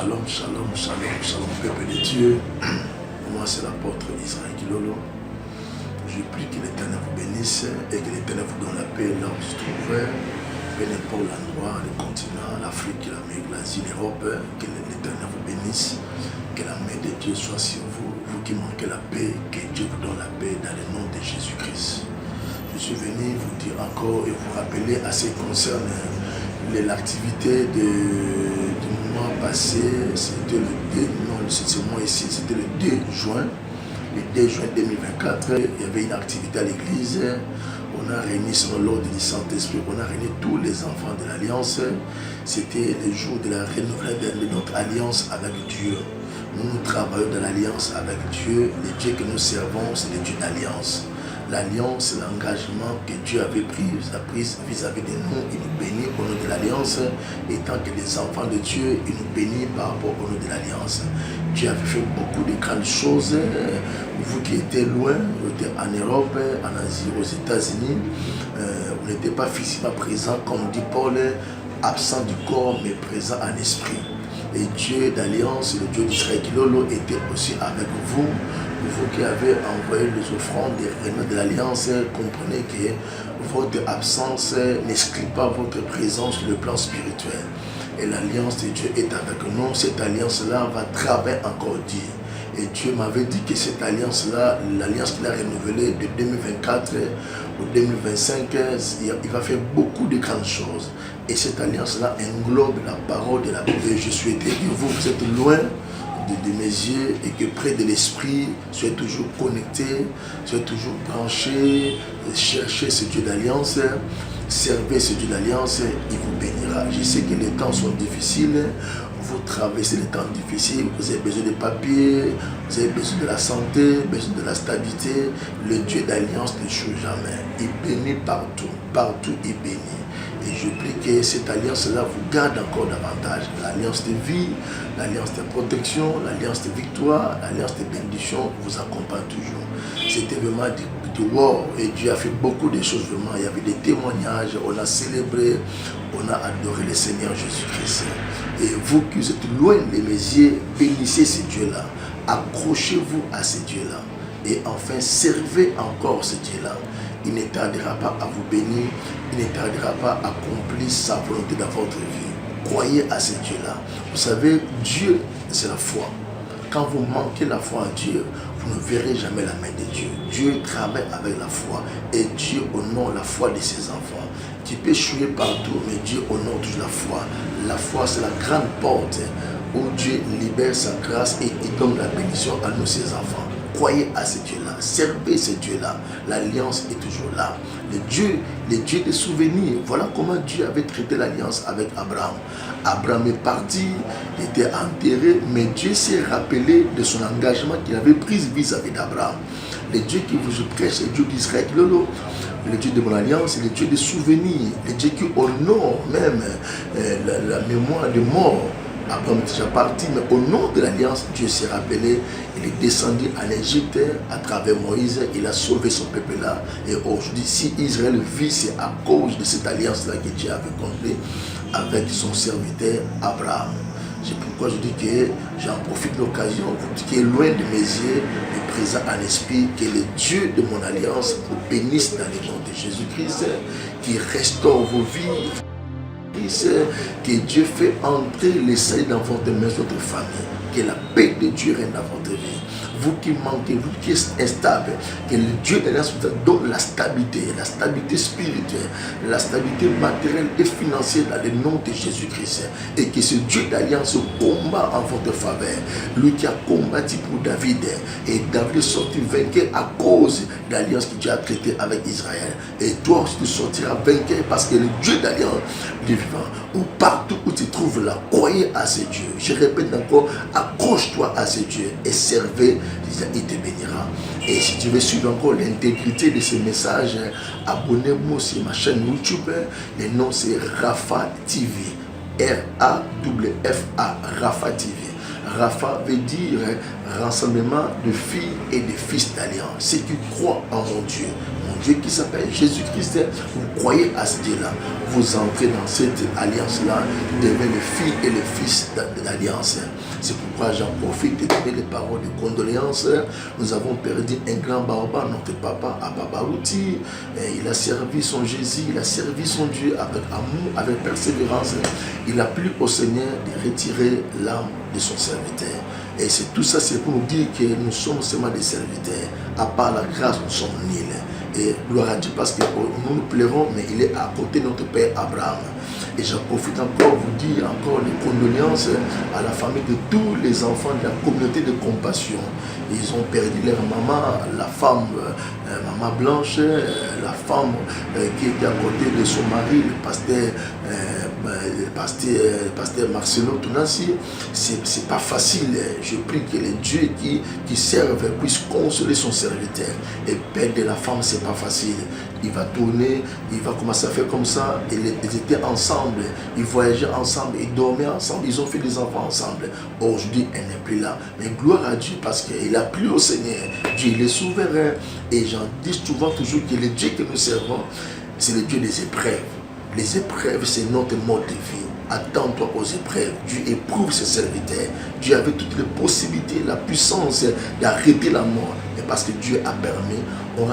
Shalom, shalom, shalom, shalom, peuple de Dieu. Moi, c'est l'apôtre Israël Kilolo. Je prie que l'Éternel vous bénisse et que l'Éternel vous donne la paix là où vous vous trouvez. Peu importe l'endroit, le continent, l'Afrique, l'Amérique, l'Asie, l'Europe, que l'Éternel vous bénisse. Que la main de Dieu soit sur vous, vous qui manquez la paix, que Dieu vous donne la paix dans le nom de Jésus-Christ. Je suis venu vous dire encore et vous rappeler à ce qui concerne l'activité du mois passé, c'était le 2, non, ce mois ici, c'était le 2 juin, le 2 juin 2024, il y avait une activité à l'église, on a réuni selon l'ordre du Saint-Esprit, on a réuni tous les enfants de l'Alliance, c'était le jour de la renouvellement de notre alliance avec Dieu. Nous travaillons dans l'alliance avec Dieu, le Dieu que nous servons, c'est le Dieu d'alliance. L'alliance, c'est l'engagement que Dieu avait pris vis-à-vis de nous. Il nous bénit au nom de l'alliance. Et tant que des enfants de Dieu, il nous bénit par rapport au nom de l'alliance. Dieu avait fait beaucoup de grandes choses. Vous qui étiez loin, vous étiez en Europe, en Asie, aux États-Unis, vous n'étiez pas physiquement présent, comme dit Paul, absent du corps, mais présent en esprit. Et Dieu d'alliance, le Dieu d'Israël Kilolo, était aussi avec vous. Vous qui avez envoyé les offrandes des réunions de l'Alliance, comprenez que votre absence n'exclut pas votre présence sur le plan spirituel. Et l'Alliance de Dieu est avec nous. Cette Alliance-là va travailler encore Dieu. Et Dieu m'avait dit que cette Alliance-là, l'Alliance qu'il a renouvelée de 2024 au 2025, il va faire beaucoup de grandes choses. Et cette Alliance-là englobe la parole de la Bible. Je souhaitais que vous êtes loin de mes yeux et que près de l'esprit, soyez toujours connectés, soyez toujours branchés, cherchez ce Dieu d'alliance, servez ce Dieu d'alliance, il vous bénira. Je sais que les temps sont difficiles, vous traversez les temps difficiles, vous avez besoin de papiers, vous avez besoin de la santé, besoin de la stabilité. Le Dieu d'alliance n'échoue jamais. Il bénit partout, partout il bénit. Et je prie que cette alliance-là vous garde encore davantage. L'alliance de vie, l'alliance de protection, l'alliance de victoire, l'alliance de bénédiction vous accompagne toujours. C'était vraiment du wow. Et Dieu a fait beaucoup de choses vraiment. Il y avait des témoignages, on a célébré, on a adoré le Seigneur Jésus-Christ. Et vous qui êtes loin de mes yeux, bénissez ce Dieu-là. Accrochez-vous à ce Dieu-là. Et enfin, servez encore ce Dieu-là. Il ne tardera pas à vous bénir, il ne tardera pas à accomplir sa volonté dans votre vie. Croyez à ce Dieu-là. Vous savez, Dieu, c'est la foi. Quand vous manquez la foi en Dieu, vous ne verrez jamais la main de Dieu. Dieu travaille avec la foi et Dieu honore la foi de ses enfants. Tu peux échouer partout, mais Dieu honore toujours la foi. La foi, c'est la grande porte où Dieu libère sa grâce et il donne la bénédiction à nous, ses enfants. Croyez à ce Dieu-là, servez ce Dieu-là. L'alliance est toujours là. Le Dieu des souvenirs. Voilà comment Dieu avait traité l'alliance avec Abraham. Abraham est parti, il était enterré, mais Dieu s'est rappelé de son engagement qu'il avait pris vis-à-vis d'Abraham. Le Dieu qui vous prêche, c'est le Dieu d'Israël, le Dieu de mon alliance, c'est le Dieu des souvenirs, le Dieu qui honore même la mémoire de mort. Abraham est déjà parti, mais au nom de l'alliance, Dieu s'est rappelé. Il est descendu en Égypte à travers Moïse. Il a sauvé son peuple là. Et aujourd'hui, si Israël vit, c'est à cause de cette alliance-là que Dieu avait conclue avec son serviteur Abraham. C'est pourquoi je dis que j'en profite de l'occasion, qui est loin de mes yeux, mais présent en esprit, que le Dieu de mon alliance vous bénisse dans le nom de Jésus-Christ, qui restaure vos vies. Que Dieu fait entrer l'essai dans votre maison, votre famille. Que la paix de Dieu règne dans votre vie. Vous qui manquez, vous qui êtes instable, que le Dieu de l'alliance vous donne la stabilité spirituelle, la stabilité matérielle et financière dans le nom de Jésus-Christ. Et que ce Dieu d'alliance combat en votre faveur. Lui qui a combattu pour David. Et David est sorti vainqueur à cause de l'alliance que Dieu a traitée avec Israël. Et toi aussi tu sortiras vainqueur parce que le Dieu d'alliance est vivant. Ou partout où tu te trouves là, croyez à ce Dieu. Je répète encore, accroche-toi à ce Dieu et servez. Il te bénira. Et si tu veux suivre encore l'intégrité de ce message, abonnez-vous sur ma chaîne YouTube. Le nom c'est Rafa TV. R-A-F-F-A, Rafa TV. Rafa veut dire rassemblement de filles et de fils d'alliance. Ceux qui croient en mon Dieu Dieu qui s'appelle Jésus-Christ, vous croyez à ce Dieu-là, vous entrez dans cette alliance-là, vous devenez les filles et les fils de l'alliance. C'est pourquoi j'en profite de donner les paroles de condoléances. Nous avons perdu un grand barba, notre papa, Abba Barouti. Il a servi son Jésus, il a servi son Dieu avec amour, avec persévérance. Il a plu au Seigneur de retirer l'âme de son serviteur. Et c'est tout ça, c'est pour nous dire que nous sommes seulement des serviteurs. À part la grâce, nous sommes nuls. Et gloire à Dieu, parce que nous nous plairons, mais il est à côté de notre père Abraham. Et j'en profite encore vous dire encore les condoléances à la famille de tous les enfants de la communauté de compassion. Ils ont perdu leur maman, la femme, maman Blanche, la femme qui était à côté de son mari, le pasteur Marcelo Tounassi. C'est pas facile. Je prie que les dieux qui servent puissent consoler son serviteur. Et perdre la femme, c'est pas facile. Il va tourner, il va commencer à faire comme ça. Ils étaient ensemble, ils voyageaient ensemble, ils dormaient ensemble, ils ont fait des enfants ensemble. Aujourd'hui, elle n'est plus là. Mais gloire à Dieu, parce qu'il a plu au Seigneur. Dieu, il est souverain. Et j'en dis souvent toujours que le Dieu que nous servons, c'est le Dieu des épreuves. Les épreuves, c'est notre mode de vie. Attends-toi aux épreuves. Dieu éprouve ses serviteurs. Dieu avait toutes les possibilités, la puissance d'arrêter la mort. Mais parce que Dieu a permis, on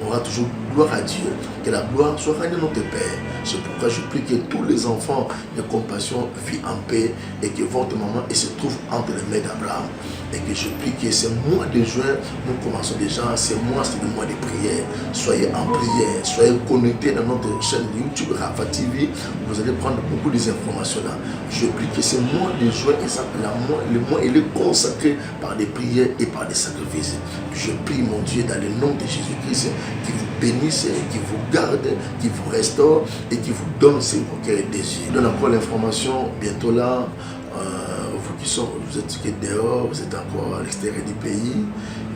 aura toujours gloire à Dieu. Que la gloire soit rendue à notre Père. C'est pourquoi je prie que tous les enfants de compassion vivent en paix et que votre maman se trouve entre les mains d'Abraham. Et que je prie que ce mois de juin, nous commençons déjà, c'est le mois de prière. Soyez en prière, soyez connectés dans notre chaîne YouTube Rafa TV. Vous allez prendre beaucoup des informations là. Je prie que ce mois de juin, le mois il est consacré par des prières et par des sacrifices. Je prie mon Dieu dans le nom de Jésus-Christ qui vous bénisse, qui vous garde, qui vous restaure et qui vous donne ce que vos cœurs désirent. Je donne encore l'information bientôt là. Vous êtes dehors, vous êtes encore à l'extérieur du pays.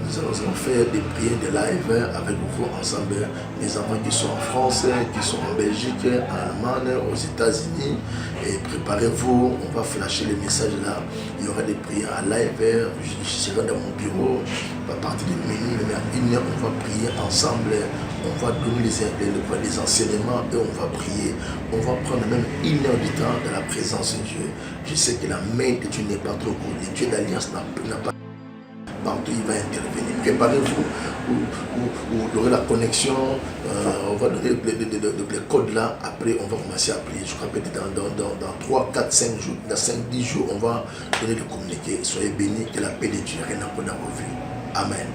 Nous allons faire des prières de live avec vous ensemble. Les enfants qui sont en France, qui sont en Belgique, en Allemagne, aux États-Unis. Et préparez-vous, on va flasher les messages là. Il y aura des prières en live. Je serai dans mon bureau. À partir de minuit, à 1h, on va prier ensemble. On va donner les enseignements et on va prier. On va prendre même 1 heure du temps dans la présence de Dieu. Je sais que la main de Dieu n'est pas trop courte. Le Dieu d'alliance n'a pas. Partout il va intervenir. Préparez-vous, vous aurez la connexion, on va donner les codes là, après on va commencer à prier. Je crois que dans 3, 4, 5 jours, dans 5, 10 jours, on va donner le communiqué. Soyez bénis, que la paix de Dieu reine dans vos vies. Amen.